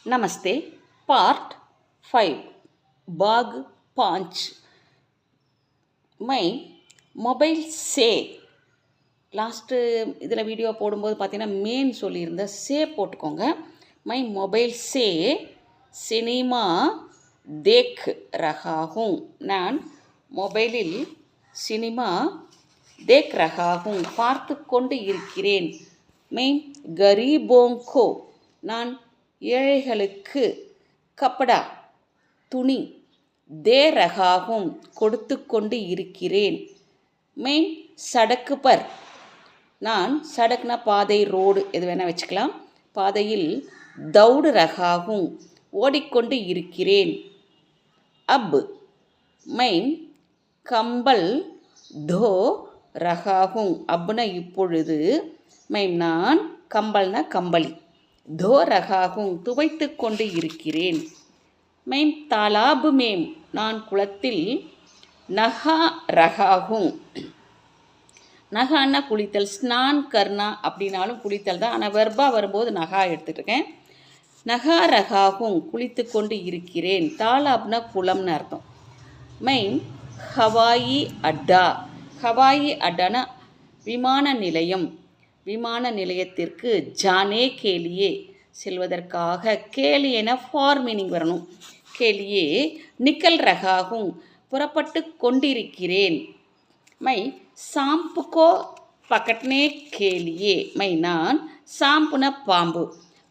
नमस्ते पार्ट 5 बाग 5 மை மொபைல் சே லாஸ்ட்டு இதில் வீடியோ போடும்போது பார்த்தீங்கன்னா மெயின் சொல்லியிருந்த சே போட்டுக்கோங்க. மை மொபைல் சே சினிமா தேக் ரஹா ஹூம். நான் மொபைலில் சினிமா தேக் ரஹா ஹூம் பார்த்து கொண்டு இருக்கிறேன். மை கரீபோங்கோ நான் ஏழைகளுக்கு கப்படா துணி தே ரகாகும் கொடுத்து கொண்டு இருக்கிறேன். மெயின் சடக்கு பர் நான் சடக்குனா பாதை ரோடு எது வேணால் வச்சுக்கலாம். பாதையில் தௌடு ரகாகும் ஓடிக்கொண்டு இருக்கிறேன். அப் மெயின் கம்பல் தோ ரகாகும் அப்னா இப்பொழுது. மெயின் நான் கம்பல்னா கம்பளி தோ ரகாகும் துவைத்து கொண்டு இருக்கிறேன். மெயின் தாலாபு மேம் நான் குளத்தில் நகா ரகாகும். நகான்னா குளித்தல், ஸ்நான் கர்னா அப்படின்னாலும் குளித்தல் தான். ஆனால் வெர்பா வரும்போது நகா எடுத்துகிட்ருக்கேன். நகா ரகாகும் குளித்து கொண்டு இருக்கிறேன். தாலாப்னா குளம்னு அர்த்தம். மெயின் ஹவாயி அட்டா ஹவாயி அட்டானா விமான நிலையம். விமான நிலையத்திற்கு ஜானே கேலியே செல்வதற்காக கேலியேனா ஃபார் மீனிங் வரணும். கேலியே நிக்கல் ரகாகும் புறப்பட்டு கொண்டிருக்கிறேன். மை சாம்புக்கோ பக்கட்னே கேலியே மை நான் சாம்புன பாம்பு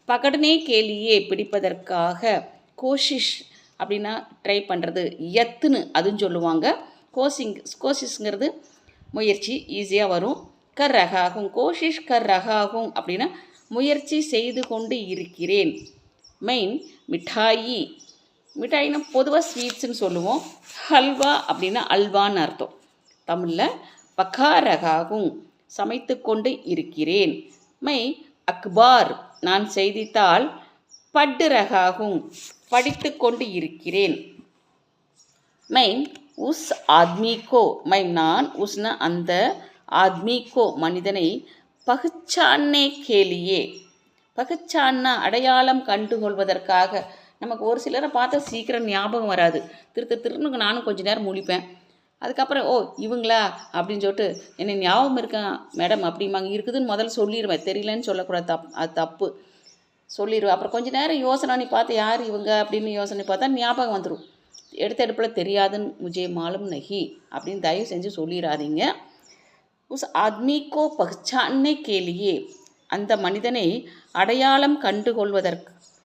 பக்கட்னே கேலியே பிடிப்பதற்காக கோஷிஷ் அப்படின்னா ட்ரை பண்ணுறது எத்துன்னு அதுன்னு சொல்லுவாங்க. கோஷிஷ்ங்கிறது முயற்சி ஈஸியாக வரும். கர் ரகாகும் கோஷிஷ் கர் ரகாகும் அப்படின்னா முயற்சி செய்து கொண்டு இருக்கிறேன். மெயின் மிட்டாயி மிட்டாயினா பொதுவாக ஸ்வீட்ஸ்ன்னு சொல்லுவோம். ஹல்வா அப்படின்னா அல்வான்னு அர்த்தம். தமிழில் பக்கா ரகாகும் சமைத்து கொண்டு இருக்கிறேன். மை அக்பார் நான் செய்தித்தாள் பட்டு ரகாகும் படித்து கொண்டு இருக்கிறேன். மெயின் உஸ் ஆத்மிகோ மை நான் உஸ்னா அந்த ஆத்மிகோ மனிதனை பகுச்சான்னே கேலியே பகுச்சான்னா அடையாளம் கண்டுகொள்வதற்காக. நமக்கு ஒரு சிலரை பார்த்தா சீக்கிரம் ஞாபகம் வராது. திருன்னு நானும் கொஞ்ச நேரம் முழிப்பேன். அதுக்கப்புறம் ஓ இவங்களா அப்படின்னு சொல்லிட்டு என்ன ஞாபகம் இருக்கேன் மேடம் அப்படிம்பாங்க. இருக்குதுன்னு முதல்ல சொல்லிடுவேன். தெரியலன்னு சொல்லக்கூடாது, அது தப்பு. சொல்லிடுவேன். அப்புறம் கொஞ்சம் நேரம் யோசனை பண்ணி பார்த்து யார் இவங்க அப்படின்னு யோசனை பார்த்தா ஞாபகம் வந்துடும். எடுத்த எடுப்பில் தெரியாதுன்னு முஜே மாலும் நகி அப்படின்னு தயவு செஞ்சு சொல்லிடாதீங்க. உஸ் ஆத்மிக்கோ பஹ்சான்னே கேலியே அந்த மனிதனை அடையாளம் கண்டுகொள்வதற்கு